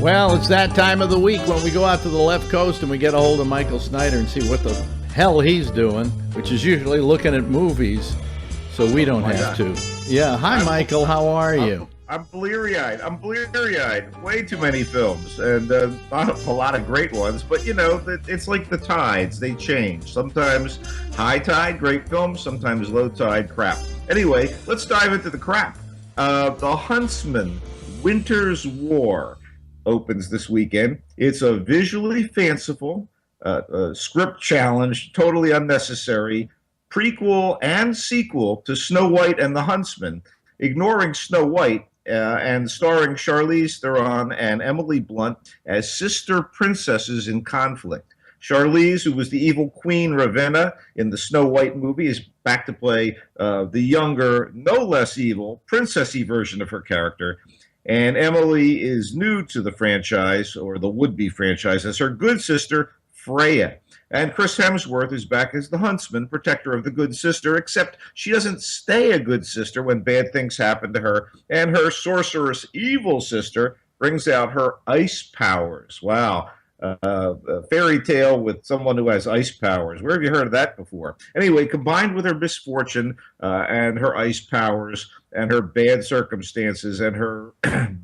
Well, it's that time of the week when we go out to the left coast and we get a hold of Michael Snyder and see what the hell he's doing, which is usually looking at movies, so we don't have to. Yeah, hi, Michael. How are you? I'm bleary-eyed. Way too many films, and not a lot of great ones. But, you know, it's like the tides. They change. Sometimes high tide, great films. Sometimes low tide, crap. Anyway, let's dive into the crap. The Huntsman, Winter's War, opens this weekend. It's a visually fanciful, script challenge, totally unnecessary, prequel and sequel to Snow White and the Huntsman, ignoring Snow White and starring Charlize Theron and Emily Blunt as sister princesses in conflict. Charlize, who was the evil Queen Ravenna in the Snow White movie, is back to play the younger, no less evil, princessy version of her character. And Emily is new to the franchise, or the would-be franchise, as her good sister, Freya. And Chris Hemsworth is back as the huntsman, protector of the good sister, except she doesn't stay a good sister when bad things happen to her, and her sorceress evil sister brings out her ice powers. Wow. A fairy tale with someone who has ice powers. Where have you heard of that before? Anyway, combined with her misfortune and her ice powers and her bad circumstances and her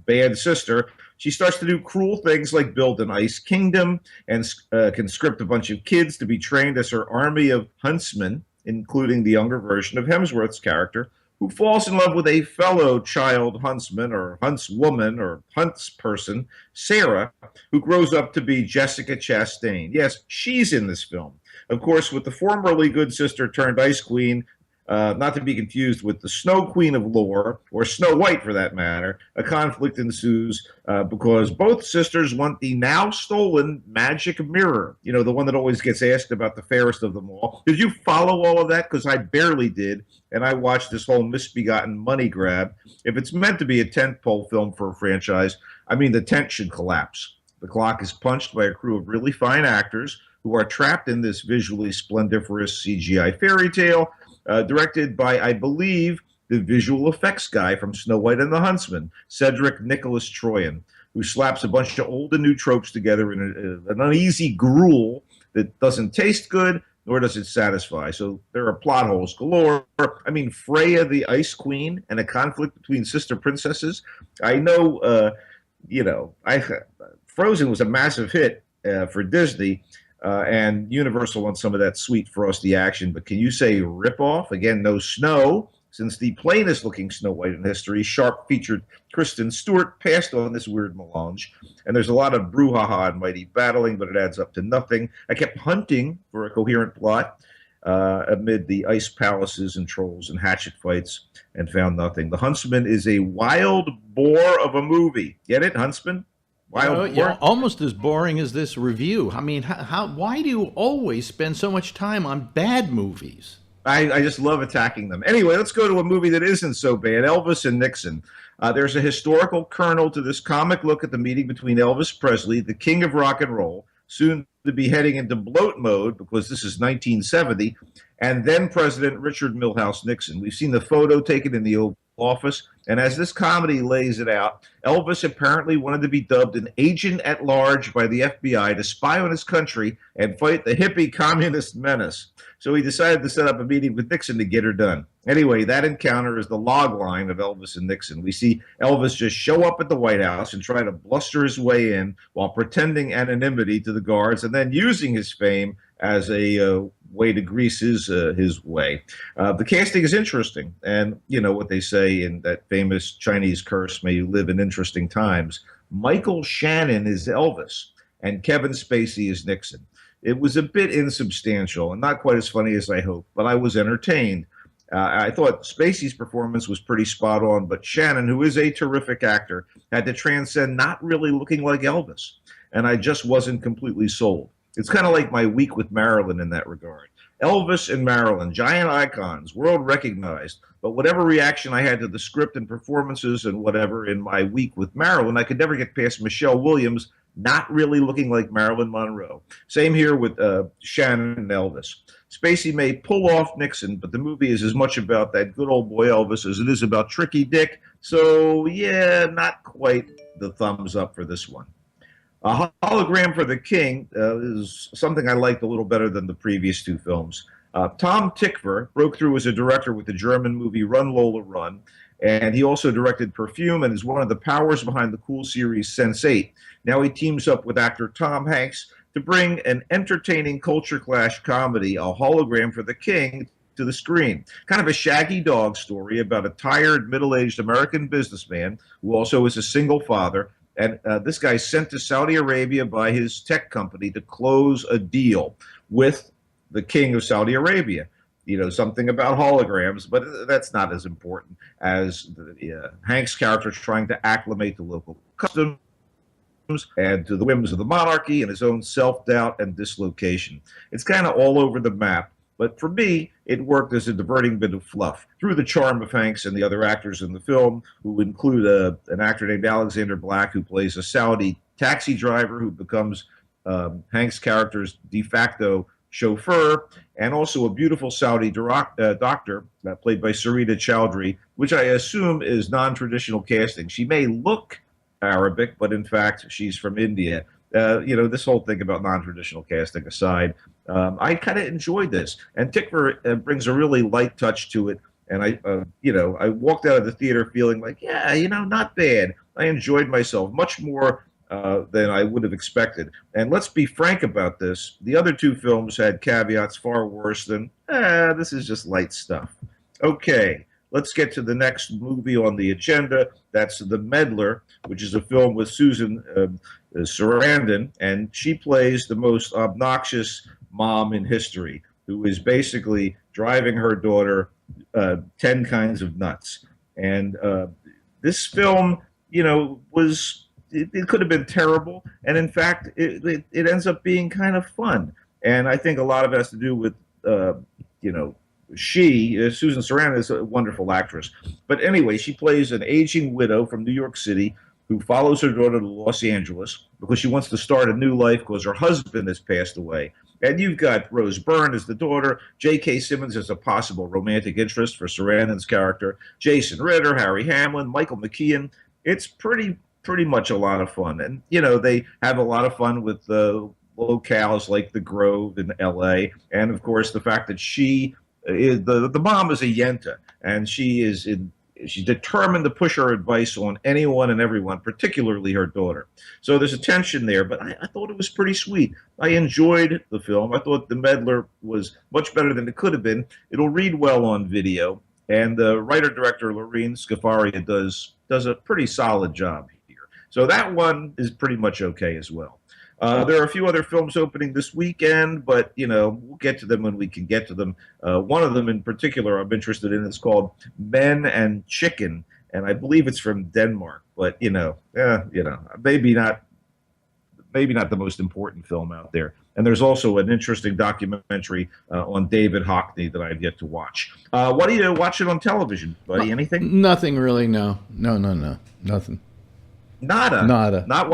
bad sister, she starts to do cruel things like build an ice kingdom and conscript a bunch of kids to be trained as her army of huntsmen, including the younger version of Hemsworth's character, who falls in love with a fellow child huntsman or huntswoman or huntsperson, Sarah, who grows up to be Jessica Chastain. Yes, she's in this film. Of course, with the formerly good sister turned ice queen, not to be confused with the Snow Queen of lore, or Snow White for that matter, a conflict ensues because both sisters want the now stolen magic mirror. You know, the one that always gets asked about, the fairest of them all. Did you follow all of that? Because I barely did, and I watched this whole misbegotten money grab. If it's meant to be a tentpole film for a franchise, I mean, the tent should collapse. The clock is punched by a crew of really fine actors who are trapped in this visually splendiferous CGI fairy tale, directed by, I believe, the visual effects guy from Snow White and the Huntsman, Cedric Nicholas Troyan, who slaps a bunch of old and new tropes together in an uneasy gruel that doesn't taste good, nor does it satisfy. So there are plot holes galore. I mean, Freya the Ice Queen and a conflict between sister princesses. I know, Frozen was a massive hit for Disney, and Universal wants some of that sweet, frosty action. But can you say ripoff? Again, no snow, since the plainest looking Snow White in history, sharp-featured Kristen Stewart, passed on this weird melange. And there's a lot of brouhaha and mighty battling, but it adds up to nothing. I kept hunting for a coherent plot amid the ice palaces and trolls and hatchet fights, and found nothing. The Huntsman is a wild boar of a movie. Get it, Huntsman? Wild boar? Almost as boring as this review. I mean, why do you always spend so much time on bad movies? I just love attacking them. Anyway, let's go to a movie that isn't so bad, Elvis and Nixon. There's a historical kernel to this comic look at the meeting between Elvis Presley, the king of rock and roll, soon to be heading into bloat mode because this is 1970, and then President Richard Milhouse Nixon. We've seen the photo taken in the Oval Office, and as this comedy lays it out, Elvis apparently wanted to be dubbed an agent at large by the FBI to spy on his country and fight the hippie communist menace. So he decided to set up a meeting with Nixon to get her done. Anyway, that encounter is the log line of Elvis and Nixon. We see Elvis just show up at the White House and try to bluster his way in while pretending anonymity to the guards and then using his fame as a way to grease his way. The casting is interesting. And you know what they say in that famous Chinese curse, may you live in interesting times. Michael Shannon is Elvis and Kevin Spacey is Nixon. It was a bit insubstantial and not quite as funny as I hoped, but I was entertained. I thought Spacey's performance was pretty spot on, but Shannon, who is a terrific actor, had to transcend not really looking like Elvis. And I just wasn't completely sold. It's kind of like my week with Marilyn in that regard. Elvis and Marilyn, giant icons, world recognized, but whatever reaction I had to the script and performances and whatever in my week with Marilyn, I could never get past Michelle Williams not really looking like Marilyn Monroe. Same here with Shannon and Elvis. Spacey may pull off Nixon, but the movie is as much about that good old boy Elvis as it is about Tricky Dick. So, yeah, not quite the thumbs up for this one. A Hologram for the King is something I liked a little better than the previous two films. Tom Tykwer broke through as a director with the German movie Run Lola Run, and he also directed Perfume and is one of the powers behind the cool series Sense8. Now he teams up with actor Tom Hanks to bring an entertaining culture clash comedy, A Hologram for the King, to the screen. Kind of a Shaggy Dog story about a tired, middle-aged American businessman who also is a single father. And this guy's sent to Saudi Arabia by his tech company to close a deal with the king of Saudi Arabia. You know, something about holograms, but that's not as important as Hank's character trying to acclimate to local customs and to the whims of the monarchy and his own self-doubt and dislocation. It's kind of all over the map. But for me, it worked as a diverting bit of fluff. Through the charm of Hanks and the other actors in the film, who include an actor named Alexander Black, who plays a Saudi taxi driver who becomes Hanks' character's de facto chauffeur, and also a beautiful Saudi doctor played by Sarita Chowdhury, which I assume is non-traditional casting. She may look Arabic, but in fact, she's from India. This whole thing about non-traditional casting aside, I kind of enjoyed this. And Tykwer brings a really light touch to it. And I walked out of the theater feeling like, yeah, not bad. I enjoyed myself much more than I would have expected. And let's be frank about this. The other two films had caveats far worse than, this is just light stuff. Okay, let's get to the next movie on the agenda. That's The Meddler, which is a film with Susan Sarandon, and she plays the most obnoxious mom in history, who is basically driving her daughter 10 kinds of nuts. And this film, it could have been terrible, and in fact, it ends up being kind of fun. And I think a lot of it has to do with, Susan Sarandon is a wonderful actress. But anyway, she plays an aging widow from New York City who follows her daughter to Los Angeles because she wants to start a new life because her husband has passed away. And you've got Rose Byrne as the daughter, J.K. Simmons as a possible romantic interest for Sarandon's character, Jason Ritter, Harry Hamlin, Michael McKean. It's pretty much a lot of fun. And, they have a lot of fun with locales like the Grove in L.A. And, of course, the fact that she is the mom is a Yenta, and she's determined to push her advice on anyone and everyone, particularly her daughter. So there's a tension there, but I thought it was pretty sweet. I enjoyed the film. I thought The Meddler was much better than it could have been. It'll read well on video, and the writer-director Lorene Scafaria does a pretty solid job here. So that one is pretty much okay as well. There are a few other films opening this weekend, but, we'll get to them when we can get to them. One of them in particular I'm interested in is called Men and Chicken, and I believe it's from Denmark, but, maybe not the most important film out there. And there's also an interesting documentary on David Hockney that I've yet to watch. What are you watching on television, buddy? Anything? Nothing really, no. Nothing. Nada. Not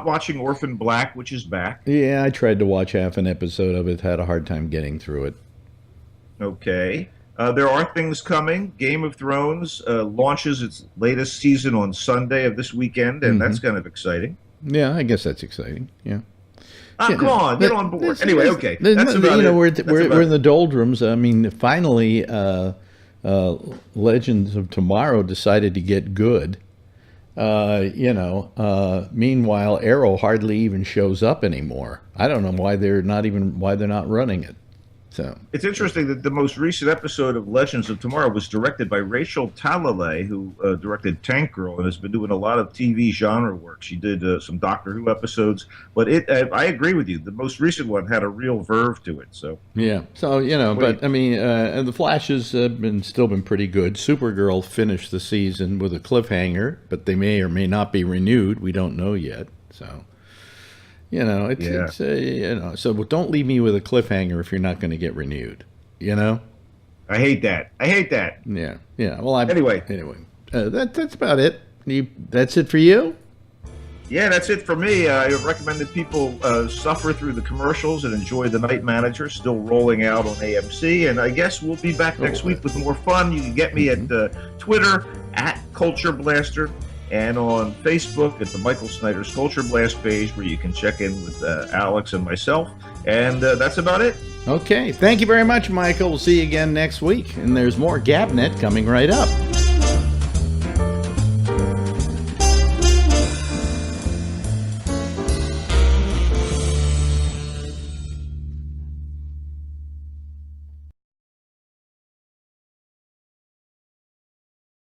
watching Orphan Black, which is back. Yeah, I tried to watch half an episode of it. Had a hard time getting through it. Okay. There are things coming. Game of Thrones launches its latest season on Sunday of this weekend, and that's kind of exciting. Yeah, I guess that's exciting. Yeah. Come on, get on board. Anyway, okay. That's about it. We're in the doldrums. I mean, finally, Legends of Tomorrow decided to get good. Meanwhile, Arrow hardly even shows up anymore. I don't know why they're not running it. So it's interesting that the most recent episode of Legends of Tomorrow was directed by Rachel Talalay, who directed Tank Girl and has been doing a lot of TV genre work. She did some Doctor Who episodes, but I agree with you. The most recent one had a real verve to it. So yeah, but I mean, the Flash has still been pretty good. Supergirl finished the season with a cliffhanger, but they may or may not be renewed. We don't know yet. So. So don't leave me with a cliffhanger if you're not going to get renewed. I hate that. Yeah. Well, anyway, that's about it. That's it for you. Yeah, that's it for me. I recommend that people suffer through the commercials and enjoy The Night Manager, still rolling out on AMC. And I guess we'll be back next week with more fun. You can get me at Twitter @Culture Blaster. and on Facebook at the Michael Snyder Sculpture Blast page, where you can check in with Alex and myself. And that's about it. Okay. Thank you very much, Michael. We'll see you again next week. And there's more GABNet coming right up.